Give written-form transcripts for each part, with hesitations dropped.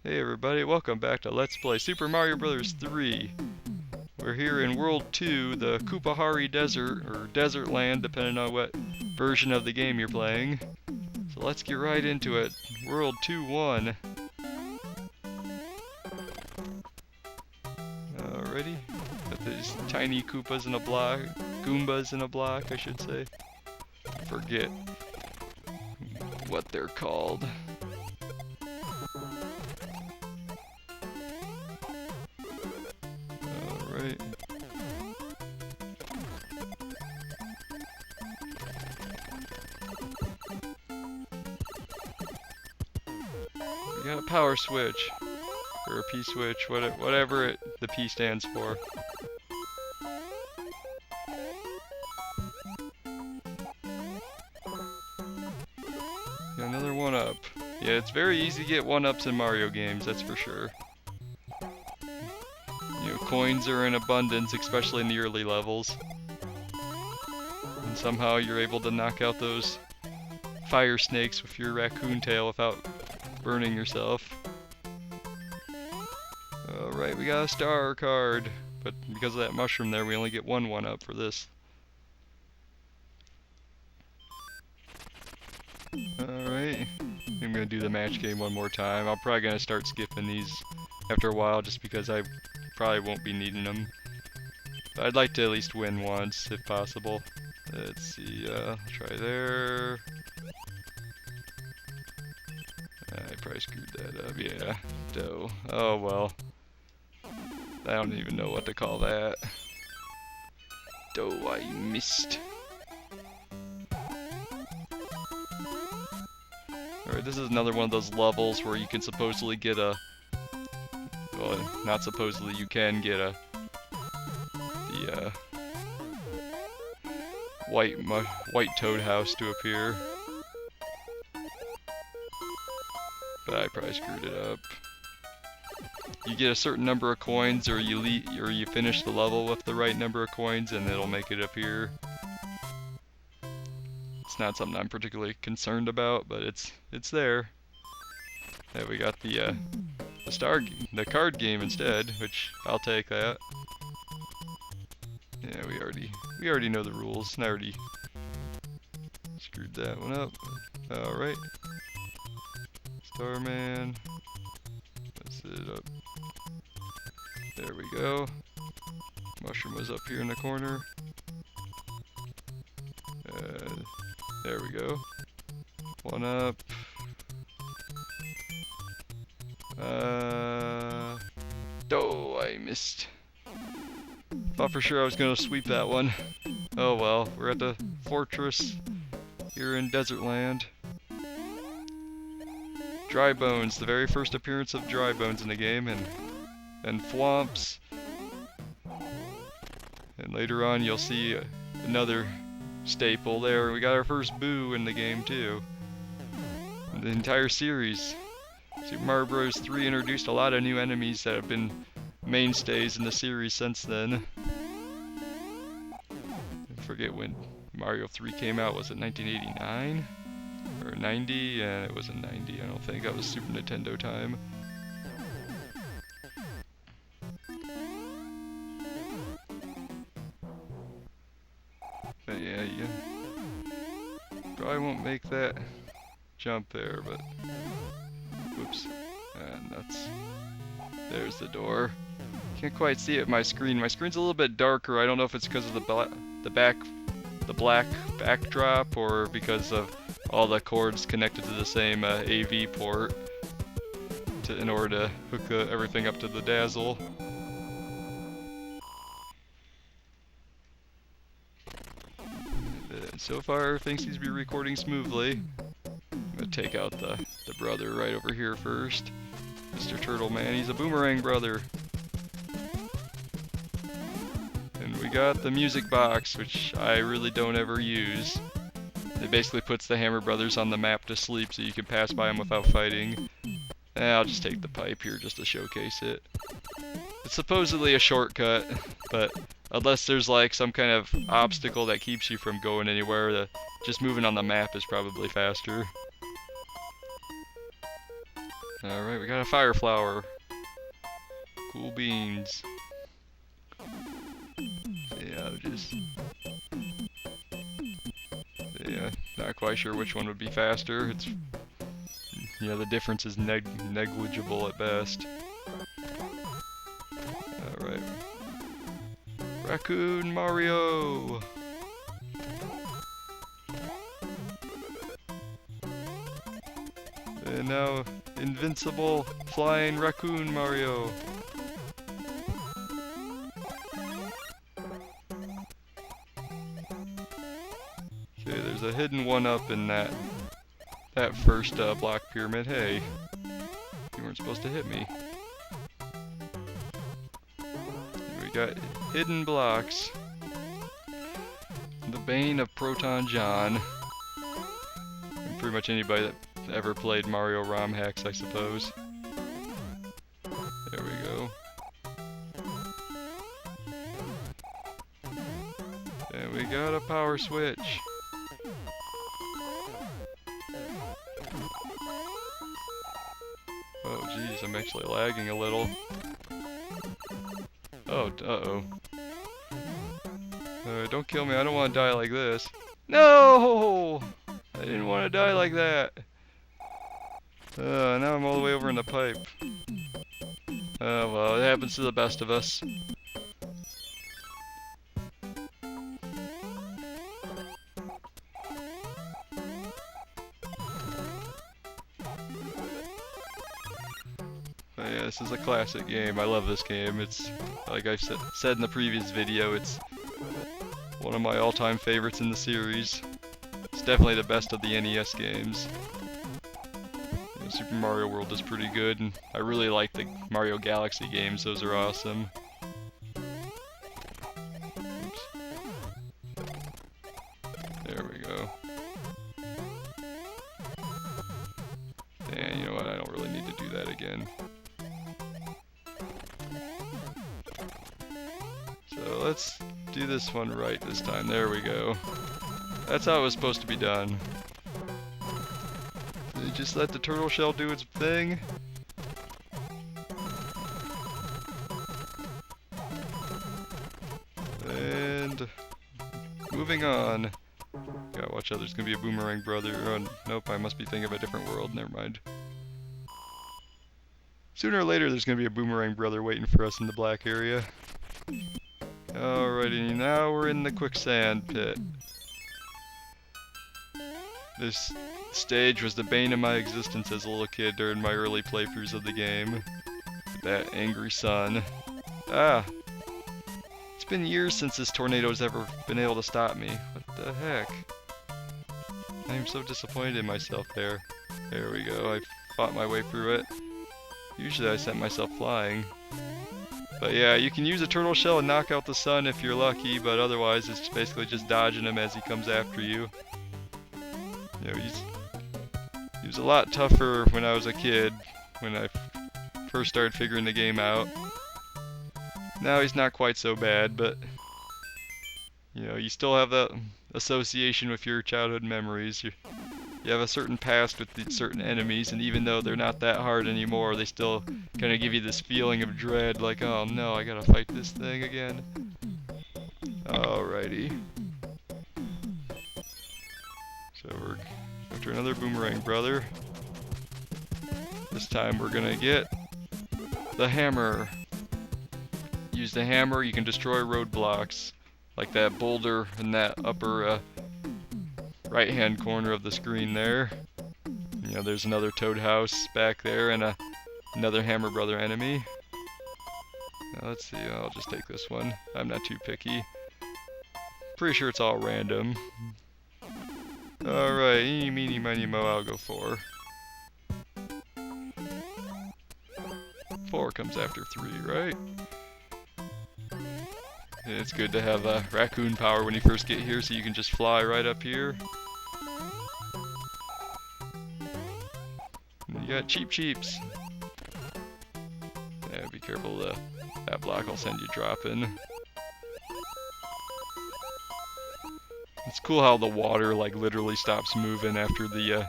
Hey everybody, welcome back to Let's Play Super Mario Bros. 3. We're here in World 2, the Kupahari Desert, or Desert Land, depending on what version of the game you're playing. So let's get right into it. World 2-1. Alrighty. Got these tiny Koopas in a block. Goombas in a block, I should say. Forget what they're called. Alright. We got a power switch. Or a P switch, whatever the P stands for. Got another 1-up. Yeah, it's very easy to get 1-ups in Mario games, that's for sure. You know, coins are in abundance, especially in the early levels. And somehow you're able to knock out those fire snakes with your raccoon tail without burning yourself. Alright, we got a star card. But because of that mushroom there, we only get one 1-up for this. Alright, I'm gonna do the match game one more time. I'm probably gonna start skipping these after a while just because I probably won't be needing them. But I'd like to at least win once if possible. Let's see, try there. I probably screwed that up, yeah. Dough. Oh well. I don't even know what to call that. Dough, I missed. Alright, this is another one of those levels where you can supposedly get a... Well, not supposedly, you can get the white toad house to appear. But I probably screwed it up. You get a certain number of coins, or you finish the level with the right number of coins, and it'll make it appear. It's not something I'm particularly concerned about, but it's there. Yeah, we got the card game instead, which I'll take that. Yeah, we already know the rules, and I already screwed that one up. Alright. Starman. Let's set it up. There we go. Mushroom was up here in the corner. There we go. 1-up. Oh, I missed. Thought for sure I was gonna sweep that one. Oh well, we're at the fortress here in Desert Land. Dry Bones, the very first appearance of Dry Bones in the game, and Thwomps. And later on you'll see another staple there. We got our first Boo in the game too. In the entire series. Super Mario Bros. 3 introduced a lot of new enemies that have been mainstays in the series since then. I forget when Mario 3 came out, was it 1989? Or 90? Yeah, it wasn't 90, I don't think. That was Super Nintendo time. But yeah, you probably won't make that jump there, but whoops. And there's the door. Can't quite see it on my screen. My screen's a little bit darker. I don't know if it's because of the black backdrop, or because of all the cords connected to the same AV port in order to hook everything up to the dazzle. So far, everything seems to be recording smoothly. I'm gonna take out the brother right over here first. Mr. Turtle Man, he's a boomerang brother. And we got the music box, which I really don't ever use. It basically puts the Hammer Brothers on the map to sleep so you can pass by them without fighting. I'll just take the pipe here just to showcase it. It's supposedly a shortcut, but unless there's like some kind of obstacle that keeps you from going anywhere, just moving on the map is probably faster. Alright, we got a fire flower. Cool beans. Yeah, just... Yeah, not quite sure which one would be faster. It's... Yeah, the difference is negligible at best. Alright. Raccoon Mario! And now, invincible flying raccoon Mario. Okay, there's a hidden one-up in that first block pyramid. Hey, you weren't supposed to hit me. We got hidden blocks. The bane of Proton John. And pretty much anybody that ever played Mario ROM hacks, I suppose. There we go. And we got a power switch. Oh geez, I'm actually lagging a little. Oh, uh-oh. Don't kill me, I don't want to die like this. No! I didn't want to die like that. Now I'm all the way over in the pipe. Oh well, it happens to the best of us. But yeah, this is a classic game. I love this game. It's, like I said in the previous video, it's one of my all-time favorites in the series. It's definitely the best of the NES games. Super Mario World is pretty good, and I really like the Mario Galaxy games. Those are awesome. Oops. There we go. And you know what? I don't really need to do that again. So let's do this one right this time. There we go. That's how it was supposed to be done. Just let the turtle shell do its thing. And moving on. Gotta watch out, there's gonna be a boomerang brother. Oh, nope, I must be thinking of a different world. Never mind. Sooner or later, there's gonna be a boomerang brother waiting for us in the black area. Alrighty, now we're in the quicksand pit. This stage was the bane of my existence as a little kid during my early playthroughs of the game. That angry sun. Ah! It's been years since this tornado's ever been able to stop me. What the heck? I am so disappointed in myself there. There we go, I fought my way through it. Usually I sent myself flying. But yeah, you can use a turtle shell and knock out the sun if you're lucky, but otherwise it's basically just dodging him as he comes after you. You know, he was a lot tougher when I was a kid, when I first started figuring the game out. Now he's not quite so bad, but you know, you still have that association with your childhood memories. You have a certain past with these certain enemies, and even though they're not that hard anymore, they still kind of give you this feeling of dread, like, oh no, I gotta fight this thing again. Alrighty. So we're after another boomerang brother. This time we're gonna get the hammer. Use the hammer, you can destroy roadblocks, like that boulder in that upper right hand corner of the screen there. You know, there's another Toad house back there and another Hammer Brother enemy. Now, let's see, I'll just take this one. I'm not too picky. Pretty sure it's all random. Alright, eeny, meeny, miny, mo, I'll go 4. 4 comes after 3, right? It's good to have raccoon power when you first get here, so you can just fly right up here. And you got Cheep Cheeps. Yeah, be careful, that block will send you dropping. It's cool how the water like literally stops moving after the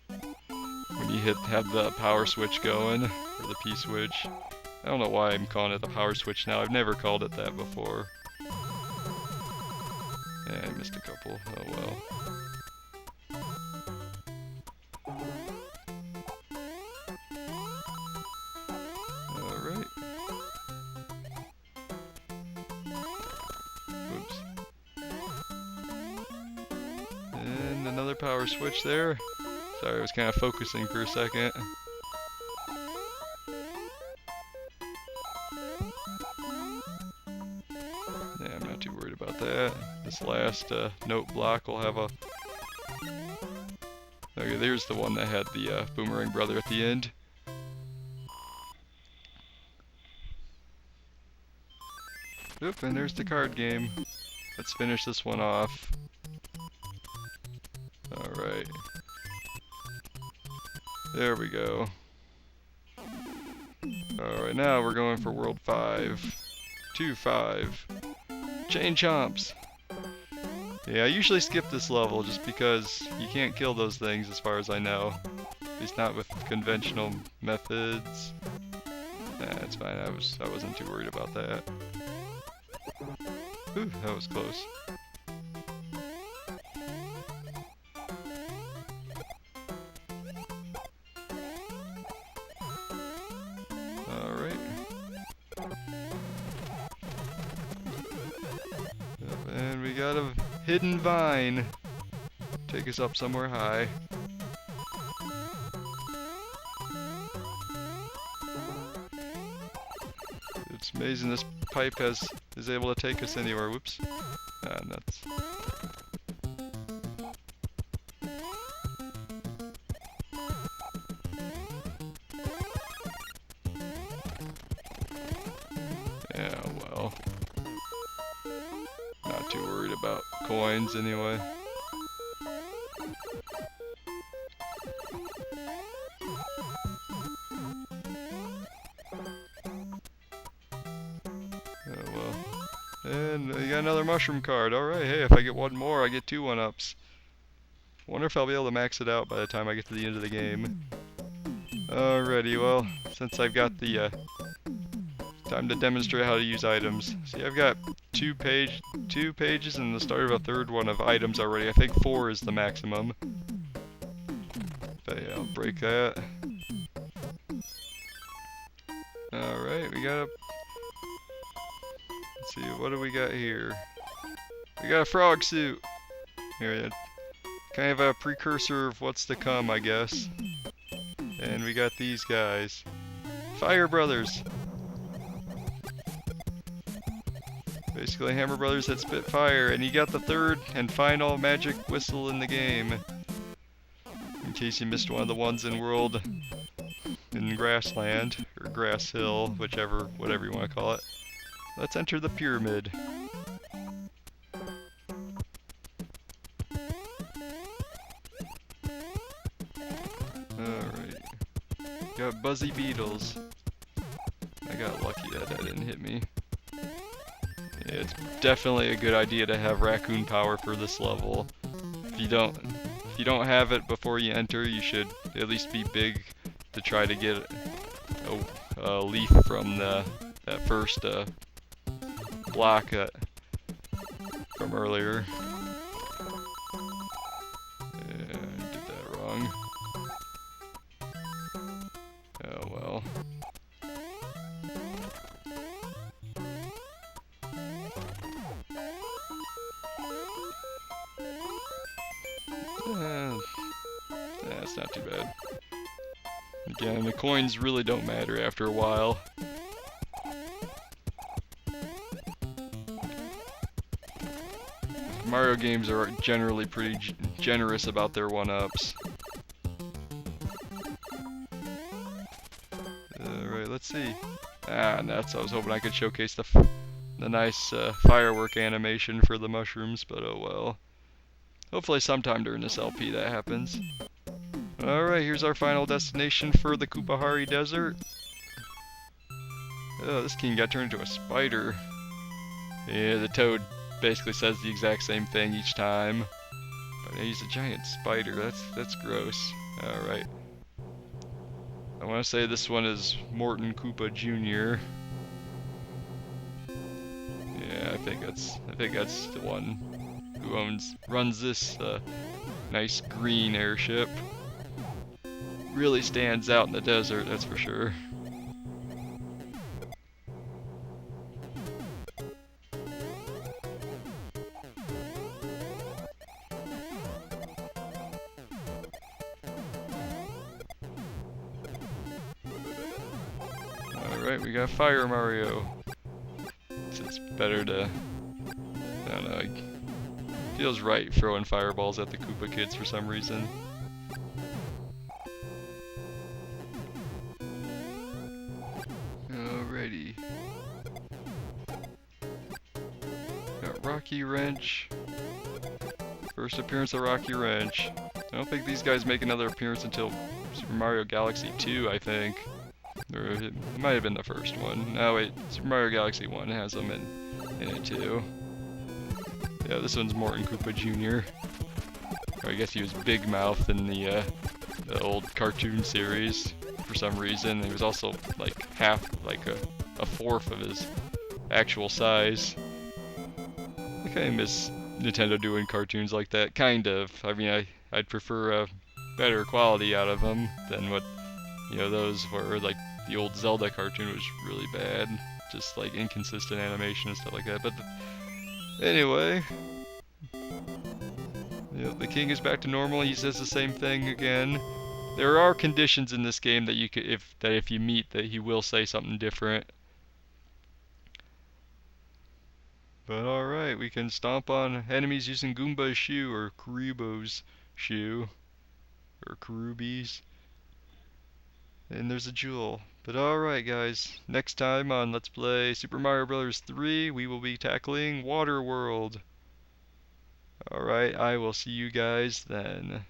when you have the power switch going, or the P switch. I don't know why I'm calling it the power switch now. I've never called it that before. Yeah, I missed a couple. Oh well. Alright. Oops. And another power switch there. Sorry, I was kind of focusing for a second. Yeah, I'm not too worried about that. This last note block will have a... Okay, there's the one that had the boomerang brother at the end. Oop, and there's the card game. Let's finish this one off. Alright. There we go. Alright, now we're going for World 5. 2-5. Chain Chomps! Yeah, I usually skip this level just because you can't kill those things as far as I know. At least not with conventional methods. Nah, it's fine. I wasn't too worried about that. Ooh, that was close. Alright. Yep, and we got a hidden vine. Take us up somewhere high. It's amazing this pipe is able to take us anywhere. Whoops. Ah, nuts. Yeah, well. Not too worried about coins anyway. Oh well. And you got another mushroom card. Alright, hey, if I get one more, I get 2 1-ups. Wonder if I'll be able to max it out by the time I get to the end of the game. Alrighty, well, since I've got the time to demonstrate how to use items. See, I've got 2 pages and the start of a 3rd one of items already. I think 4 is the maximum. But yeah, I'll break that. Alright, we got a... Let's see, what do we got here? We got a frog suit! Here, kind of a precursor of what's to come, I guess. And we got these guys. Fire Brothers! Basically Hammer Brothers that spit fire, and you got the 3rd and final magic whistle in the game. In case you missed one of the ones in World... in Grassland, or Grass Hill, whatever you want to call it. Let's enter the pyramid. Alright. Got Buzzy Beetles. I got lucky that didn't hit me. Yeah, it's definitely a good idea to have raccoon power for this level. If you don't have it before you enter, you should at least be big to try to get a leaf from that first block from earlier. Yeah, I did that wrong. Oh well. That's not too bad. Again, the coins really don't matter after a while. Mario games are generally pretty generous about their 1-ups. Alright, let's see. Ah, nuts. I was hoping I could showcase the nice firework animation for the mushrooms, but oh well. Hopefully sometime during this LP that happens. Alright, here's our final destination for the Kupahari Desert. Oh, this king got turned into a spider. Yeah, the toad basically says the exact same thing each time. But he's a giant spider, that's gross. Alright. I want to say this one is Morton Koopa Jr. Yeah, I think that's the one who runs this nice green airship. Really stands out in the desert, that's for sure. Alright, we got Fire Mario. It's better to, I don't know, it feels right throwing fireballs at the Koopa kids for some reason. Alrighty. Got Rocky Wrench. First appearance of Rocky Wrench. I don't think these guys make another appearance until Super Mario Galaxy 2, I think. Or it might have been the first one. No, wait, Super Mario Galaxy 1 has them in it too. Yeah, this one's Morton Koopa Jr. Or I guess he was Big Mouth in the old cartoon series for some reason. He was also like a fourth of his actual size. I kind of miss Nintendo doing cartoons like that, kind of. I mean, I'd prefer a better quality out of them than what, you know, those were. Like, the old Zelda cartoon was really bad. Just, like, inconsistent animation and stuff like that. But, anyway. You know, the king is back to normal. He says the same thing again. There are conditions in this game that you could, if you meet, that he will say something different. But alright, we can stomp on enemies using Goomba's shoe, or Kuribo's shoe, or Kurubi's. And there's a jewel. But alright guys, next time on Let's Play Super Mario Bros. 3, we will be tackling Water World. Alright, I will see you guys then.